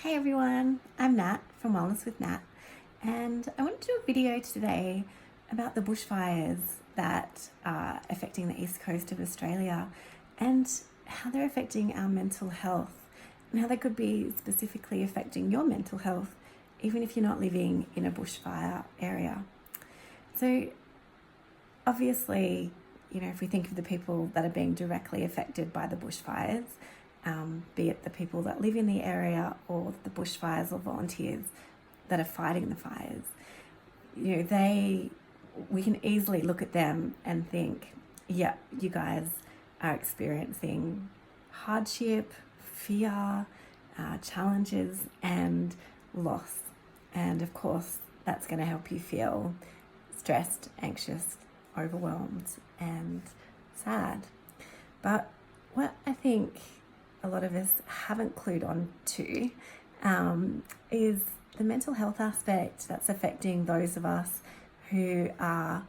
Hey everyone, I'm Nat from Wellness with Nat, and I want to do a video today about the bushfires that are affecting the east coast of Australia and how they're affecting our mental health and how they could be specifically affecting your mental health even if you're not living in a bushfire area. So obviously, if we think of the people that are being directly affected by the bushfires, be it the people that live in the area or the bushfires or volunteers that are fighting the fires, we can easily look at them and think, yeah, you guys are experiencing hardship, fear, challenges and loss. And of course, that's going to help you feel stressed, anxious, overwhelmed and sad. But what I think a lot of us haven't clued on to is the mental health aspect that's affecting those of us who are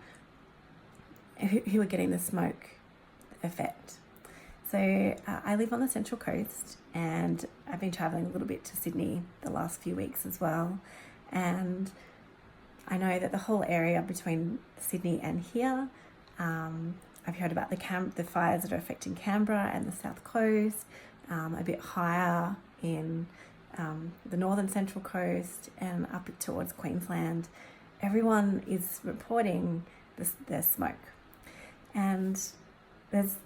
getting the smoke effect. So I live on the Central Coast and I've been traveling a little bit to Sydney the last few weeks as well, and I know that the whole area between Sydney and here, I've heard about the fires that are affecting Canberra and the South Coast, a bit higher in the northern Central Coast and up towards Queensland. Everyone is reporting their smoke. And there's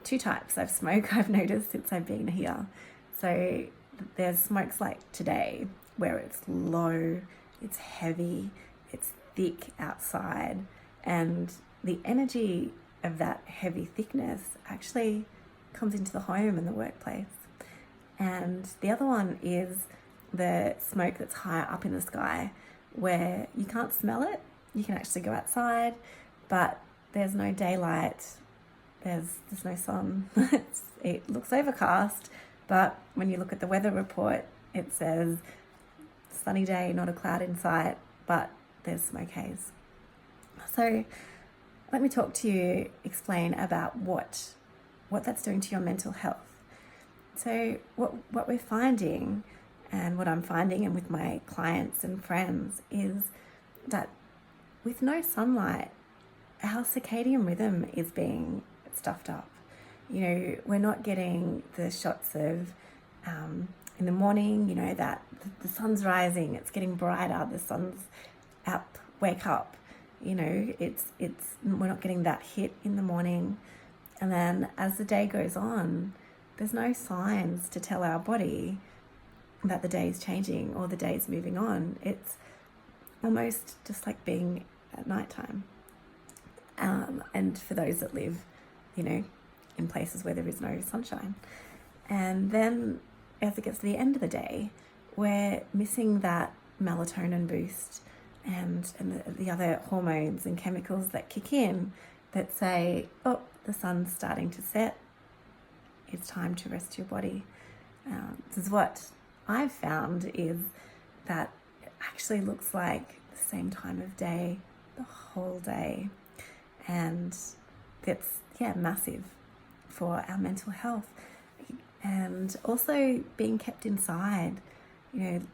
two types of smoke I've noticed since I've been here. So there's smokes like today where it's low, it's heavy, it's thick outside, and the energy of that heavy thickness actually comes into the home and the workplace. And the other one is the smoke that's higher up in the sky where you can't smell it. You can actually go outside, but there's no daylight, there's no sun. It looks overcast, but when you look at the weather report, it says sunny day, not a cloud in sight, but there's smoke haze. So let me talk to you, explain about what that's doing to your mental health. So what we're finding, and what I'm finding and with my clients and friends, is that with no sunlight, our circadian rhythm is being stuffed up. We're not getting the shots of in the morning, that the sun's rising, it's getting brighter, the sun's up, wake up. It's we're not getting that hit in the morning. And then as the day goes on, there's no signs to tell our body that the day is changing or the day is moving on. It's almost just like being at nighttime. And for those that live, in places where there is no sunshine. And then as it gets to the end of the day, we're missing that melatonin boost and the other hormones and chemicals that kick in that say, oh, the sun's starting to set, it's time to rest your body. This is what I've found, is that it actually looks like the same time of day the whole day. And it's, massive for our mental health. And also being kept inside.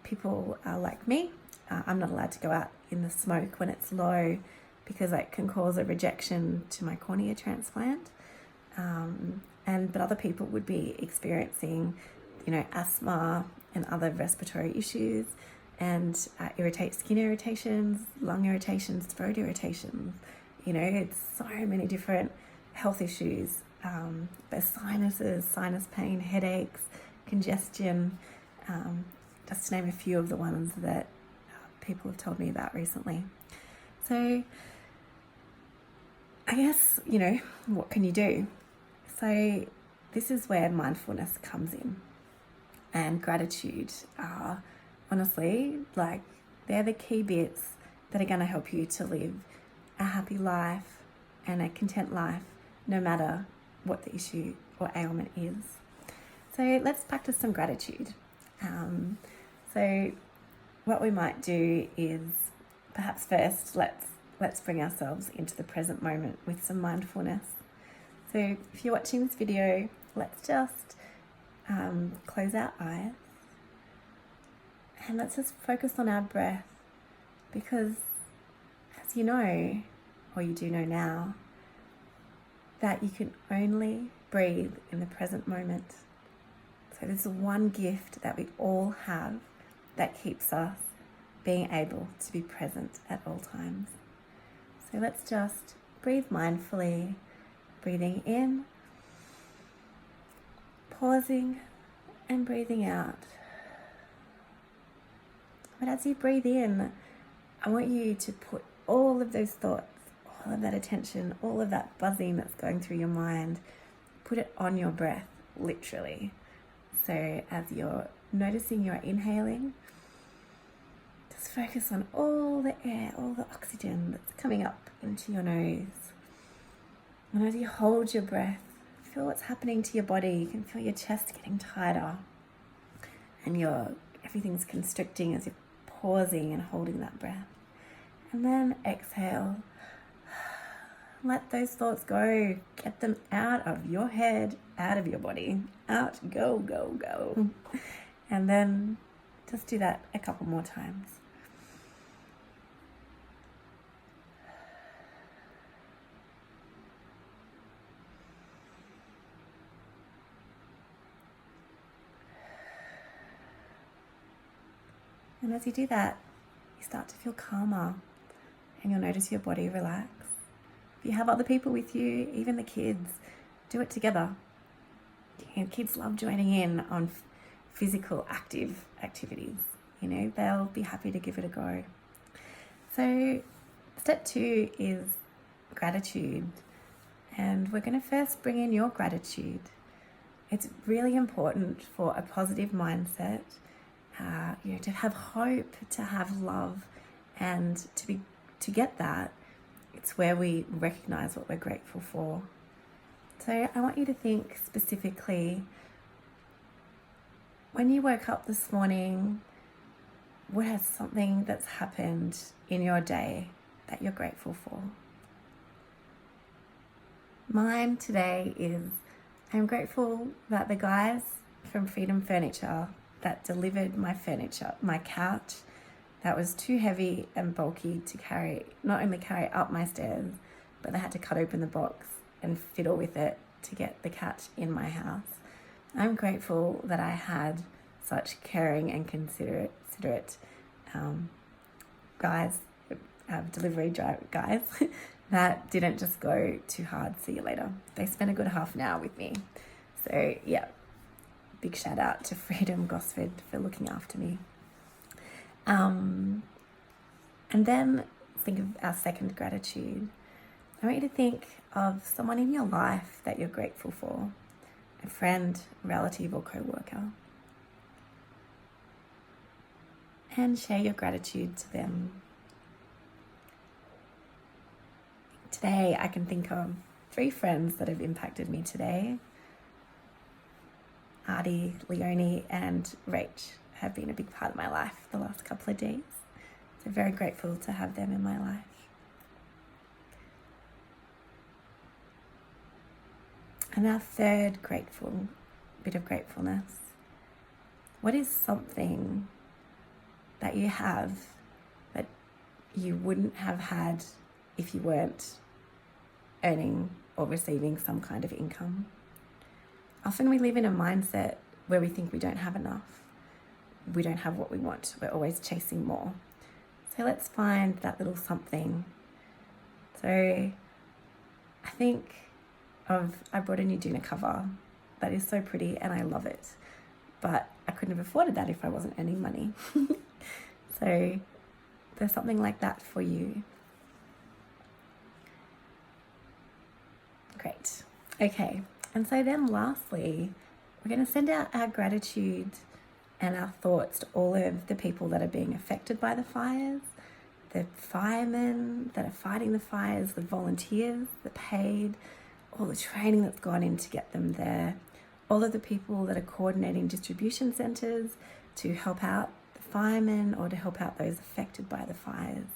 People are like me. I'm not allowed to go out in the smoke when it's low because it can cause a rejection to my cornea transplant. But other people would be experiencing, asthma and other respiratory issues and skin irritations, lung irritations, throat irritations. It's so many different health issues. There's sinuses, sinus pain, headaches, congestion, just to name a few of the ones that people have told me about recently. So I guess, what can you do? So this is where mindfulness comes in, and gratitude are honestly, they're the key bits that are going to help you to live a happy life and a content life, no matter what the issue or ailment is. So let's practice some gratitude. So what we might do is perhaps first let's bring ourselves into the present moment with some mindfulness. So if you're watching this video, let's just close our eyes And let's just focus on our breath, because as you know, or you do know now, that you can only breathe in the present moment. So there's one gift that we all have that keeps us being able to be present at all times. So let's just breathe mindfully, breathing in, pausing and breathing out. But as you breathe in, I want you to put all of those thoughts, all of that attention, all of that buzzing that's going through your mind, put it on your breath, literally. So as you're noticing you're inhaling, just focus on all the air, all the oxygen that's coming up into your nose. And as you hold your breath, feel what's happening to your body. You can feel your chest getting tighter and everything's constricting as you're pausing and holding that breath. And then exhale. Let those thoughts go. Get them out of your head, out of your body. Out, go, go, go. And then just do that a couple more times. And as you do that, you start to feel calmer and you'll notice your body relax. If you have other people with you, even the kids, do it together. And kids love joining in on physical active activities. They'll be happy to give it a go. So step 2 is gratitude. And we're going to first bring in your gratitude. It's really important for a positive mindset, to have hope, to have love, and to get that, it's where we recognize what we're grateful for. So I want you to think specifically, when you woke up this morning, what has something that's happened in your day that you're grateful for? Mine today is, I'm grateful that the guys from Freedom Furniture that delivered my furniture, my couch, that was too heavy and bulky to carry, not only carry up my stairs, but they had to cut open the box and fiddle with it to get the couch in my house. I'm grateful that I had such caring and considerate guys, delivery guys, that didn't just go too hard, see you later. They spent a good half an hour with me. So yeah, big shout out to Freedom Gosford for looking after me. And then think of our second gratitude. I want you to think of someone in your life that you're grateful for, a friend, relative, or co-worker. And share your gratitude to them. Today, I can think of 3 friends that have impacted me today. Artie, Leonie, and Rach have been a big part of my life the last couple of days. So very grateful to have them in my life. And our third bit of gratefulness. What is something that you have that you wouldn't have had if you weren't earning or receiving some kind of income? Often we live in a mindset where we think we don't have enough. We don't have what we want. We're always chasing more. So let's find that little something. So I think I brought a new dinner cover that is so pretty and I love it. But I couldn't have afforded that if I wasn't earning money. So there's something like that for you. Great. Okay. And so then lastly, we're going to send out our gratitude and our thoughts to all of the people that are being affected by the fires, the firemen that are fighting the fires, the volunteers, the paid, all the training that's gone in to get them there, all of the people that are coordinating distribution centres to help out the firemen or to help out those affected by the fires.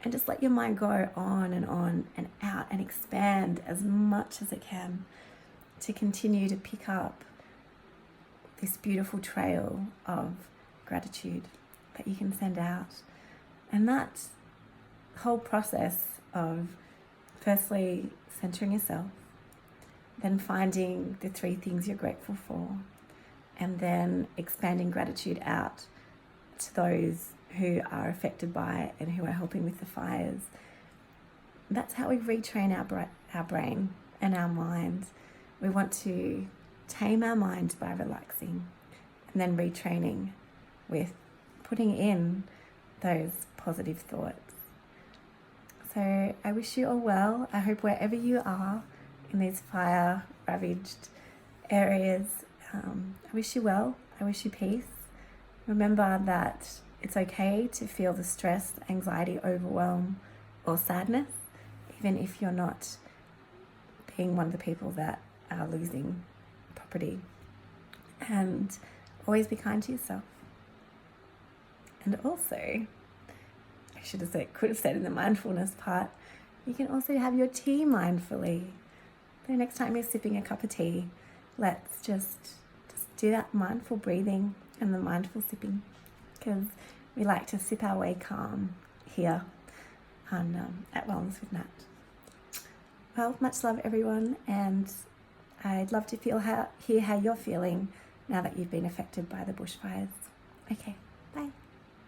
And just let your mind go on and out and expand as much as it can to continue to pick up this beautiful trail of gratitude. that you can send out. And that whole process of firstly centering yourself, then finding the 3 things you're grateful for, and then expanding gratitude out to those who are affected by it and who are helping with the fires. That's how we retrain our brain and our mind. We want to tame our mind by relaxing, and then retraining with putting in those positive thoughts. So I wish you all well. I hope wherever you are in these fire ravaged areas, I wish you well. I wish you peace. Remember that it's okay to feel the stress, anxiety, overwhelm, or sadness, even if you're not being one of the people that are losing property. And always be kind to yourself. And also, could have said in the mindfulness part, you can also have your tea mindfully. The next time you're sipping a cup of tea, let's just do that mindful breathing and the mindful sipping, because we like to sip our way calm here on at Wellness with Nat. Well, much love everyone, and I'd love to hear how you're feeling now that you've been affected by the bushfires. Okay, bye.